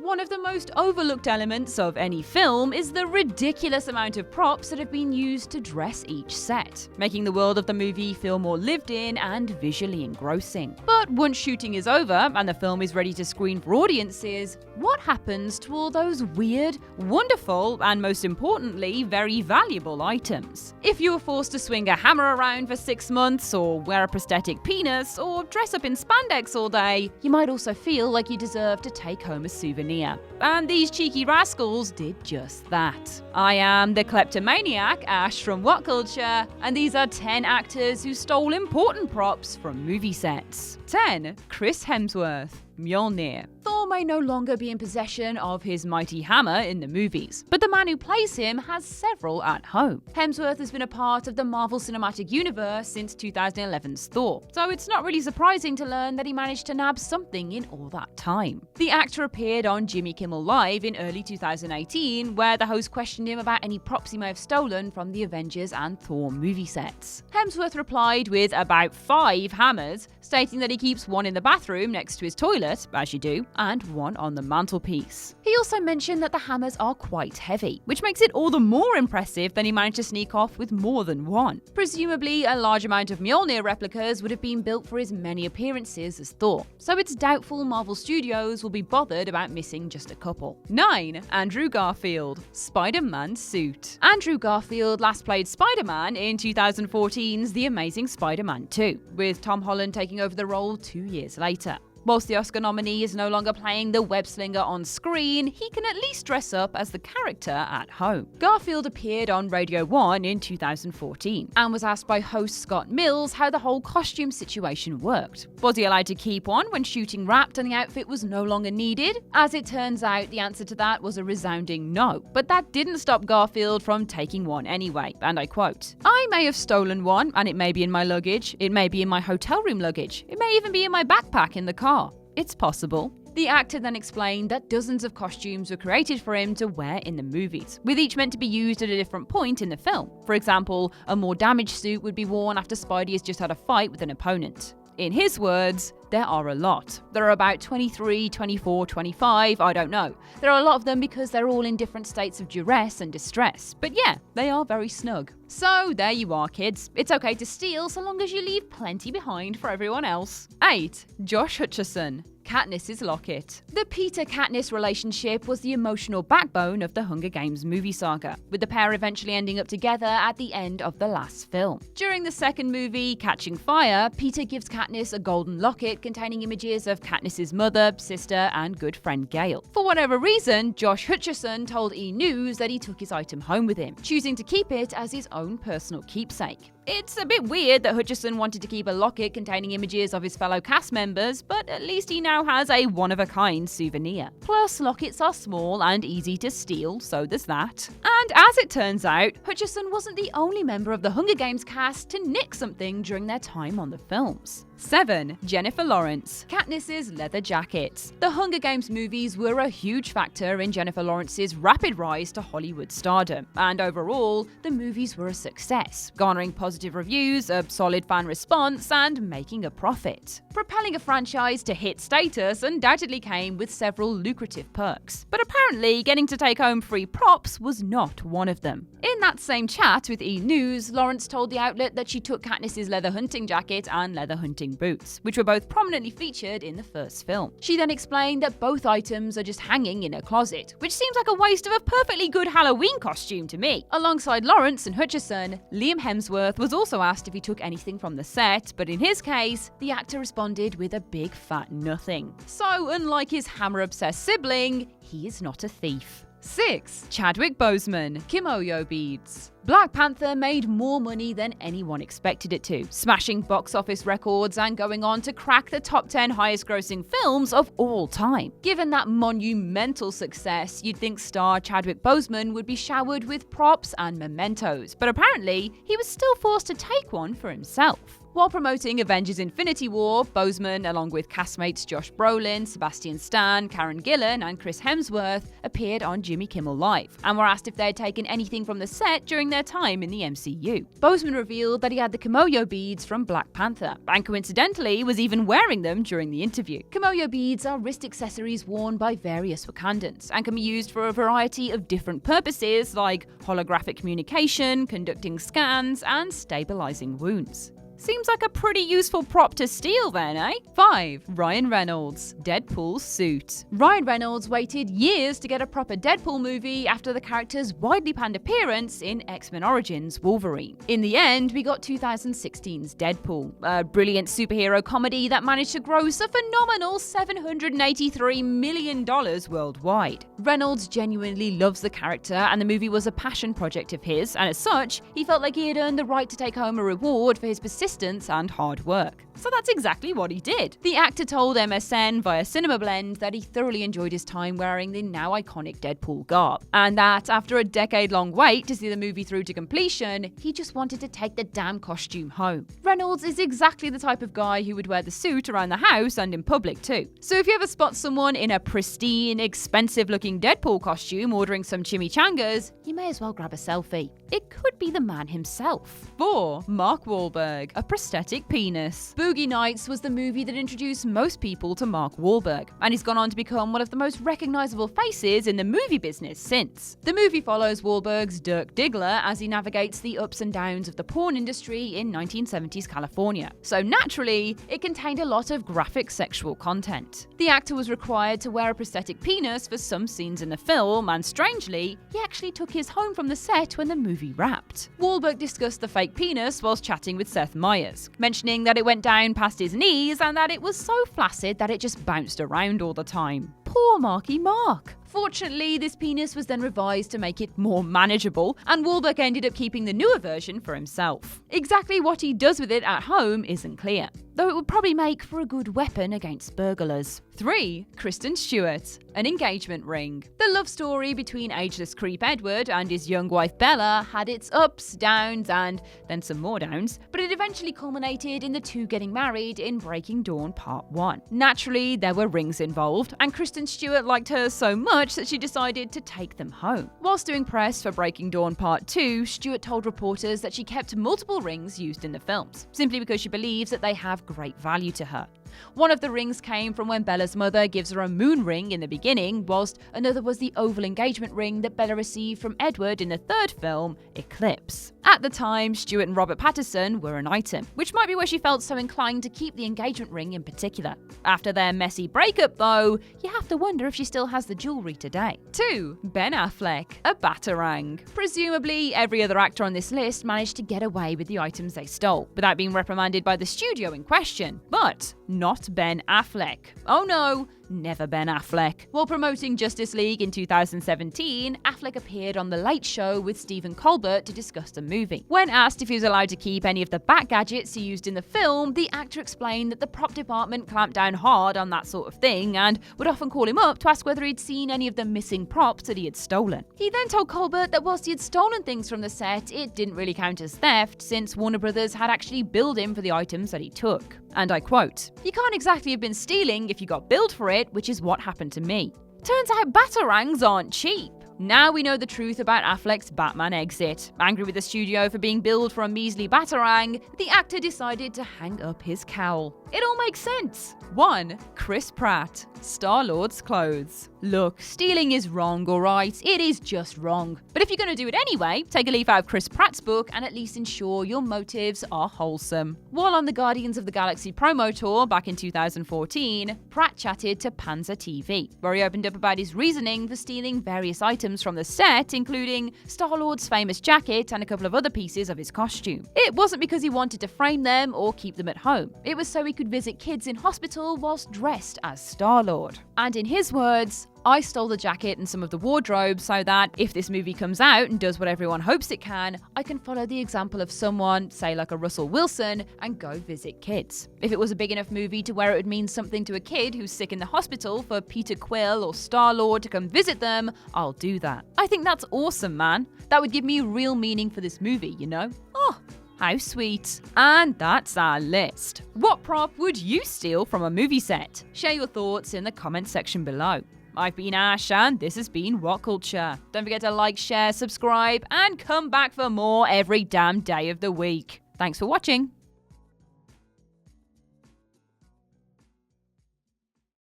one of the most overlooked elements of any film is the ridiculous amount of props that have been used to dress each set, making the world of the movie feel more lived in and visually engrossing. But once shooting is over and the film is ready to screen for audiences, what happens to all those weird, wonderful, and most importantly, very valuable items? If you were forced to swing a hammer around for 6 months, or wear a prosthetic penis, or dress up in spandex all day, you might also feel like you deserve to take home a souvenir. And these cheeky rascals did just that. I am the kleptomaniac Ash from What Culture, and these are 10 actors who stole important props from movie sets. 10. Chris Hemsworth, Mjolnir. Thor may no longer be in possession of his mighty hammer in the movies, but the man who plays him has several at home. Hemsworth has been a part of the Marvel Cinematic Universe since 2011's Thor, so it's not really surprising to learn that he managed to nab something in all that time. The actor appeared on Jimmy Kimmel Live in early 2018, where the host questioned him about any props he may have stolen from the Avengers and Thor movie sets. Hemsworth replied with about 5 hammers, stating that he keeps one in the bathroom next to his toilet, as you do, and one on the mantelpiece. He also mentioned that the hammers are quite heavy, which makes it all the more impressive that he managed to sneak off with more than one. Presumably, a large amount of Mjolnir replicas would have been built for his many appearances as Thor, so it's doubtful Marvel Studios will be bothered about missing just a couple. 9. Andrew Garfield, Spider-Man suit. Andrew Garfield last played Spider-Man in 2014's The Amazing Spider-Man 2, with Tom Holland taking over the role 2 years later. Whilst the Oscar nominee is no longer playing the web-slinger on screen, he can at least dress up as the character at home. Garfield appeared on Radio 1 in 2014 and was asked by host Scott Mills how the whole costume situation worked. Was he allowed to keep one when shooting wrapped and the outfit was no longer needed? As it turns out, the answer to that was a resounding no, but that didn't stop Garfield from taking one anyway, and I quote, "I may have stolen one, and it may be in my luggage, it may be in my hotel room luggage, it may even be in my backpack in the car. It's possible." The actor then explained that dozens of costumes were created for him to wear in the movies, with each meant to be used at a different point in the film. For example, a more damaged suit would be worn after Spidey has just had a fight with an opponent. In his words, there are a lot. There are about 23, 24, 25, I don't know. There are a lot of them because they're all in different states of duress and distress. But yeah, they are very snug. So there you are, kids. It's okay to steal so long as you leave plenty behind for everyone else. 8. Josh Hutcherson, Katniss's locket. The Peter-Katniss relationship was the emotional backbone of the Hunger Games movie saga, with the pair eventually ending up together at the end of the last film. During the second movie, Catching Fire, Peter gives Katniss a golden locket containing images of Katniss's mother, sister, and good friend Gale. For whatever reason, Josh Hutcherson told E! News that he took his item home with him, choosing to keep it as his own personal keepsake. It's a bit weird that Hutcherson wanted to keep a locket containing images of his fellow cast members, but at least he now has a one-of-a-kind souvenir. Plus, lockets are small and easy to steal, so there's that. And as it turns out, Hutcherson wasn't the only member of the Hunger Games cast to nick something during their time on the films. 7. Jennifer Lawrence, Katniss's leather jacket. The Hunger Games movies were a huge factor in Jennifer Lawrence's rapid rise to Hollywood stardom, and overall, the movies were a success, garnering positive reviews, a solid fan response, and making a profit. Propelling a franchise to hit status undoubtedly came with several lucrative perks, but apparently getting to take home free props was not one of them. In that same chat with E! News, Lawrence told the outlet that she took Katniss's leather hunting jacket and leather hunting boots, which were both prominently featured in the first film. She then explained that both items are just hanging in her closet, which seems like a waste of a perfectly good Halloween costume to me. Alongside Lawrence and Hutcherson, Liam Hemsworth was also asked if he took anything from the set, but in his case, the actor responded with a big fat nothing. So, unlike his hammer-obsessed sibling, he is not a thief. 6. Chadwick Boseman, Kimoyo beads. Black Panther made more money than anyone expected it to, smashing box office records and going on to crack the top 10 highest grossing films of all time. Given that monumental success, you'd think star Chadwick Boseman would be showered with props and mementos, but apparently he was still forced to take one for himself. While promoting Avengers Infinity War, Boseman, along with castmates Josh Brolin, Sebastian Stan, Karen Gillan, and Chris Hemsworth, appeared on Jimmy Kimmel Live and were asked if they had taken anything from the set during their time in the MCU. Boseman revealed that he had the Kimoyo beads from Black Panther, and coincidentally was even wearing them during the interview. Kimoyo beads are wrist accessories worn by various Wakandans and can be used for a variety of different purposes like holographic communication, conducting scans, and stabilizing wounds. Seems like a pretty useful prop to steal then, eh? 5. Ryan Reynolds, Deadpool's suit. Ryan Reynolds waited years to get a proper Deadpool movie after the character's widely panned appearance in X-Men Origins Wolverine. In the end, we got 2016's Deadpool, a brilliant superhero comedy that managed to gross a phenomenal $783 million worldwide. Reynolds genuinely loves the character, and the movie was a passion project of his, and as such, he felt like he had earned the right to take home a reward for his persistence and hard work. So that's exactly what he did. The actor told MSN via Cinema Blend that he thoroughly enjoyed his time wearing the now iconic Deadpool garb, and that after a decade-long wait to see the movie through to completion, he just wanted to take the damn costume home. Reynolds is exactly the type of guy who would wear the suit around the house and in public too. So if you ever spot someone in a pristine, expensive-looking Deadpool costume ordering some chimichangas, you may as well grab a selfie. It could be the man himself. 4. Mark Wahlberg, a prosthetic penis. Boogie Nights was the movie that introduced most people to Mark Wahlberg, and he's gone on to become one of the most recognizable faces in the movie business since. The movie follows Wahlberg's Dirk Diggler as he navigates the ups and downs of the porn industry in 1970s California. So naturally, it contained a lot of graphic sexual content. The actor was required to wear a prosthetic penis for some scenes in the film, and strangely, he actually took his home from the set when the movie wrapped. Wahlberg discussed the fake penis whilst chatting with Seth Meyers, mentioning that it went down past his knees and that it was so flaccid that it just bounced around all the time. Poor Marky Mark. Fortunately, this penis was then revised to make it more manageable, and Wahlberg ended up keeping the newer version for himself. Exactly what he does with it at home isn't clear, though it would probably make for a good weapon against burglars. 3. Kristen Stewart, an engagement ring. The love story between ageless creep Edward and his young wife Bella had its ups, downs, and then some more downs, but it eventually culminated in the two getting married in Breaking Dawn Part 1. Naturally, there were rings involved, and Kristen Stewart liked her so much that she decided to take them home. Whilst doing press for Breaking Dawn Part 2, Stewart told reporters that she kept multiple rings used in the films, simply because she believes that they have great value to her. One of the rings came from when Bella's mother gives her a moon ring in the beginning, whilst another was the oval engagement ring that Bella received from Edward in the third film, Eclipse. At the time, Stewart and Robert Pattinson were an item, which might be why she felt so inclined to keep the engagement ring in particular. After their messy breakup though, you have to wonder if she still has the jewellery today. 2. Ben Affleck, a Batarang. Presumably, every other actor on this list managed to get away with the items they stole, without being reprimanded by the studio in question. But not Ben Affleck. Oh no, never Ben Affleck. While promoting Justice League in 2017, Affleck appeared on The Late Show with Stephen Colbert to discuss the movie. When asked if he was allowed to keep any of the Bat gadgets he used in the film, the actor explained that the prop department clamped down hard on that sort of thing and would often call him up to ask whether he'd seen any of the missing props that he had stolen. He then told Colbert that whilst he had stolen things from the set, it didn't really count as theft since Warner Brothers had actually billed him for the items that he took. And I quote, "You can't exactly have been stealing if you got billed for it, which is what happened to me. Turns out Batarangs aren't cheap." Now we know the truth about Affleck's Batman exit. Angry with the studio for being billed for a measly Batarang, the actor decided to hang up his cowl. It all makes sense. 1. Chris Pratt, Star-Lord's clothes. Look, stealing is wrong, alright? It is just wrong. But if you're going to do it anyway, take a leaf out of Chris Pratt's book and at least ensure your motives are wholesome. While on the Guardians of the Galaxy promo tour back in 2014, Pratt chatted to Panzer TV, where he opened up about his reasoning for stealing various items from the set, including Star-Lord's famous jacket and a couple of other pieces of his costume. It wasn't because he wanted to frame them or keep them at home. It was so he could visit kids in hospital whilst dressed as Star-Lord. And in his words, "I stole the jacket and some of the wardrobe so that if this movie comes out and does what everyone hopes it can, I can follow the example of someone, say like a Russell Wilson, and go visit kids. If it was a big enough movie to where it would mean something to a kid who's sick in the hospital for Peter Quill or Star-Lord to come visit them, I'll do that." I think that's awesome, man. That would give me real meaning for this movie, you know? Oh, How sweet. And that's our list. What prop would you steal from a movie set? Share your thoughts in the comment section below. I've been Ash, and this has been What Culture. Don't forget to like, share, subscribe, and come back for more every damn day of the week. Thanks for watching.